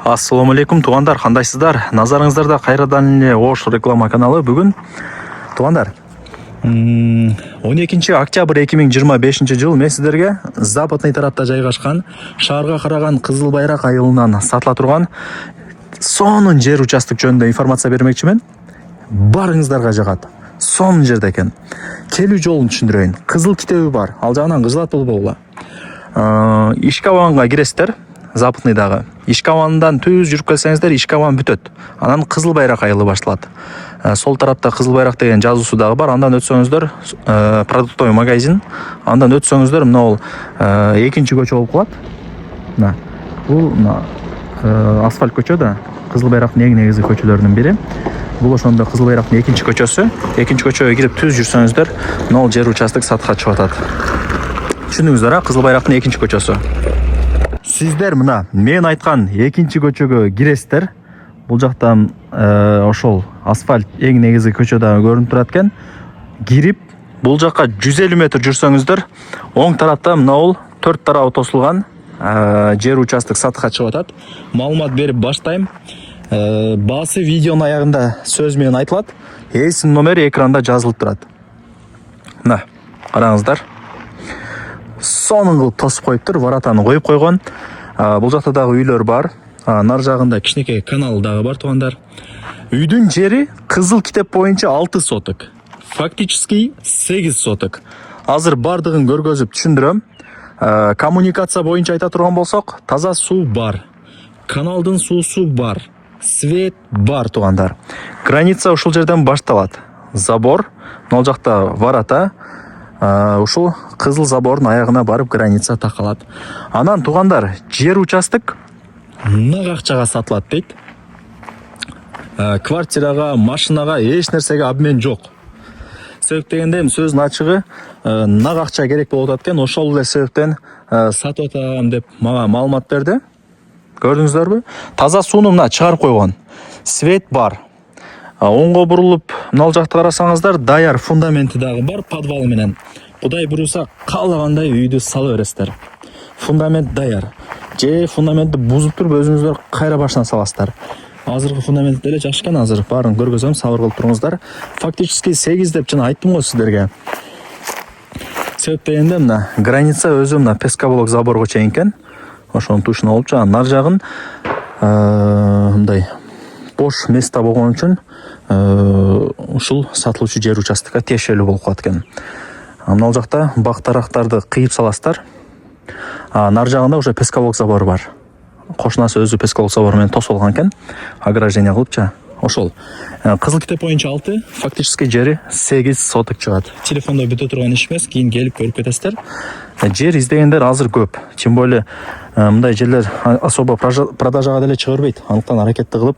Ассаламу алейкум туғандар, қандайсыздар? Назарыңыздарда қайрадан эле Ош реклама каналы. Бүгін туғандар 12 октябрь 2025 жыл мен сіздерге западный тарапта жайгашкан шаарга караган Кызыл Байрак айылынан сатыла турган сонун жер участок жөнүндө информация бермекчимин. Барыңыздарга жагат. Сонун жерде экен. Келүү жолун түшүндүрөйүн. Кызыл китеби бар. Ал жагынан кызылат болбогула. Ишкаванга киресиздер. Западныйдагы Ишкавандан түз жүрүп келсеңиздер, Ишкаван бүтөт. Анан Кызыл Байрак айылы башталат. Сол тарапта Кызыл Байрак деген жазуусу дагы бар. Андан өтсөңүздөр продуктовый магазин. Андан өтсөңүздөр мына бул экинчи көчө болуп калат. Мына бул асфальт көчө да Кызыл Байрактын эң негизги көчөлөрүнүн бири. Бул ошондо Кызыл Байрактын экинчи көчөсү. Экинчи көчөгө кирип түз жүрсөңүздөр, мына жер участок сатка чыгып атат. Түшүндүңүздөр, Кызыл Байрактын экинчи көчөсү. Сиздер мына мен айткан экинчи көчөгө киресиздер. Бул жактан ошол асфальт эң негизги көчө дагы көрүнүп турат экен. Кирип бул жакка 150 метр жүрсөңүздөр, оң тарапта мына бул 4 тарабы тосулган жер участок сатка чыгып атат. Маалымат берип баштайм. Баасы видеонун аягында сөз менен айтылат. Эсин номери экранда жазылып турат. Мына караңыздар. Сонун кылып тосуп коюптур, воротаны коюп койгон. Бул жакта дагы үйлөр бар. Нар жагында кичинекей канал дагы бар тугандар. Үйдүн жери Кызыл китеп боюнча 6 соток. Фактически 8 соток. Азыр бардыгын көргөзүп түшүндүрөм. Коммуникация боюнча айта турган болсок, таза суу бар. Каналдын суусу бар. Свет бар тугандар. Граница ушул жерден башталат. Забор, мына жакта ворота. Ушул кызыл забордун аягына барып граница такалат. Анан тугандар, жер участок нак акчага сатылат дейт. Квартирага, машинага, эч нерсеге обмен жок. Себеп дегенде сөздүн ачыгы нак акча керек болуп атат экен. Ошол эле себептен сатып атам деп мага маалымат берди. Көрдүңүздөрбү? Таза сууну мына чыгарып койгон. Свет бар. Оңго бурулуп, мына жакты карасаңыздар, даяр фундаменти дагы бар, подвал менен. Кудай буйруса, каалагандай үйдү сала бересиздер. Фундамент даяр. Же фундаментти бузуп туруп өзүңүздөр кайра башынан саласыздар. Азыркы фундамент деле жакшы экен, азыр баарын көргөзөм, сабыр кылып туруңуздар. Фактически 8 деп жана айттым го сиздерге. Себеп дегенде мына граница өзү мына пескоблок заборго чейин экен. Ошонун тушуна болуп жана нар жагын мындай бош место болгон үчүн ушул сатылуучу жер участокко тиешелүү болуп калат экен. Мына жакта бак тарактарды кыйып саласыздар. Нар жагында уже пескоблок забор бар. Кошунасы өзү пескоблок забор менен тосулган экен. Ограждение кылыпча. Ошол. Кызыл китеп боюнча 6, фактически жери 8 соток чыгат. Телефондо бүтө турган иш эмес, кийин келип көрүп кетесиздер. Жер издегендер азыр көп. Тем более мындай жерлер особо продажага деле чыга бербейт. Анткан аракетти кылып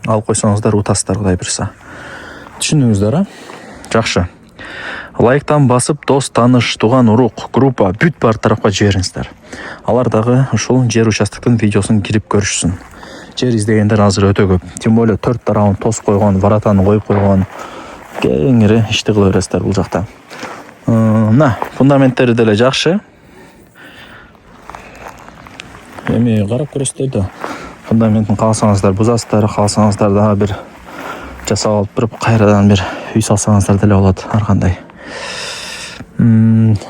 алып койсоңуздар утасыздар, Кудай буйруса. Түшүндүңүздөр, Жакшы. Лайктан басып, дос, тааныш, тууган, урук, группа бүт бар тарапка жибериңиздер. Алар дагы ушул жер участоктун видеосун кирип көрүшсүн. Жер издегендер азыр өтө көп. Тем более 4 тарабын тосуп койгон, воротаны коюп койгон. Кеңири ишти кыла бересиздер бул жакта. Мына фундаменттери деле жакшы. Эми карап көрөсүздөр да. Фундаментин кааласаңыздар бузасыздар, кааласаңыздар дагы бир жасап алып туруп кайрадан бир үй салсаңыздар деле болот, ар кандай.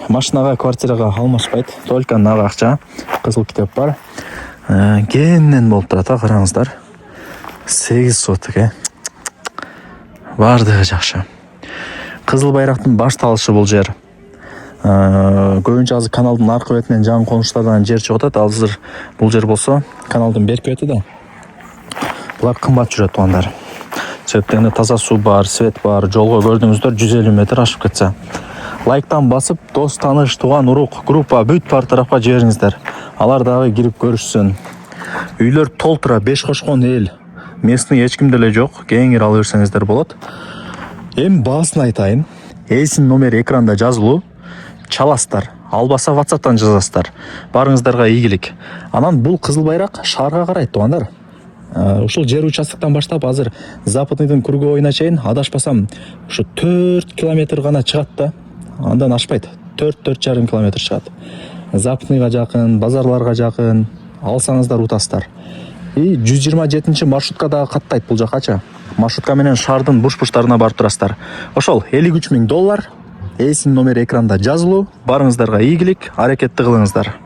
Машинага, квартирага алмашпайт, только нак акча. Кызыл китеп бар. Кенен болуп турат, караңыздар. 8 соток, Бардыгы жакшы. Кызыл Байрактын башталышы бул жер. Көбүнчө азыр каналдын аркы бетинен жаңы конуштардан жер чыгып атат. Азыр бул жер болсо каналдын берки бети да. Булар кымбат жүрөт тугандар. Себептен таза суу бар, свет бар, жолго көрдүңүздөр 150 метр ашып кетсе. Лайктан басып, дос, тааныш, тууган, урук, группа бүт бар тарапка жибериңиздер. Алар дагы кирип көрүшсүн. Үйлөр толтура 5 кошкон эл. Местный эч ким деле жок. Кеңири ала берсеңиздер болот. Эми баасын айтайын. Эсин номери экранда жазылуу. Чаласыздар. Албаса WhatsApp'тан жазасыздар. Барыңыздарга ийгилик. Анан бул Кызыл Байрак шаарга карайт тугандар. Ушул жер участоктон баштап азыр Западныйдын круговойуна чейин адашпасам ушу 4 километр гана чыгат да. Андан ашпайт. 4-4,5 километр чыгат. Западныйга жакын, базарларга жакын, алсаңыздар утасыздар. 127 маршрутка дагы каттайт бул жакачы. Маршрутка менен шаардын буш-буштарына барып турасыздар. Ошол $53,000. Эсинин номери экранда жазылуу. Барыңыздарга ийгилик, аракетти кылыңыздар.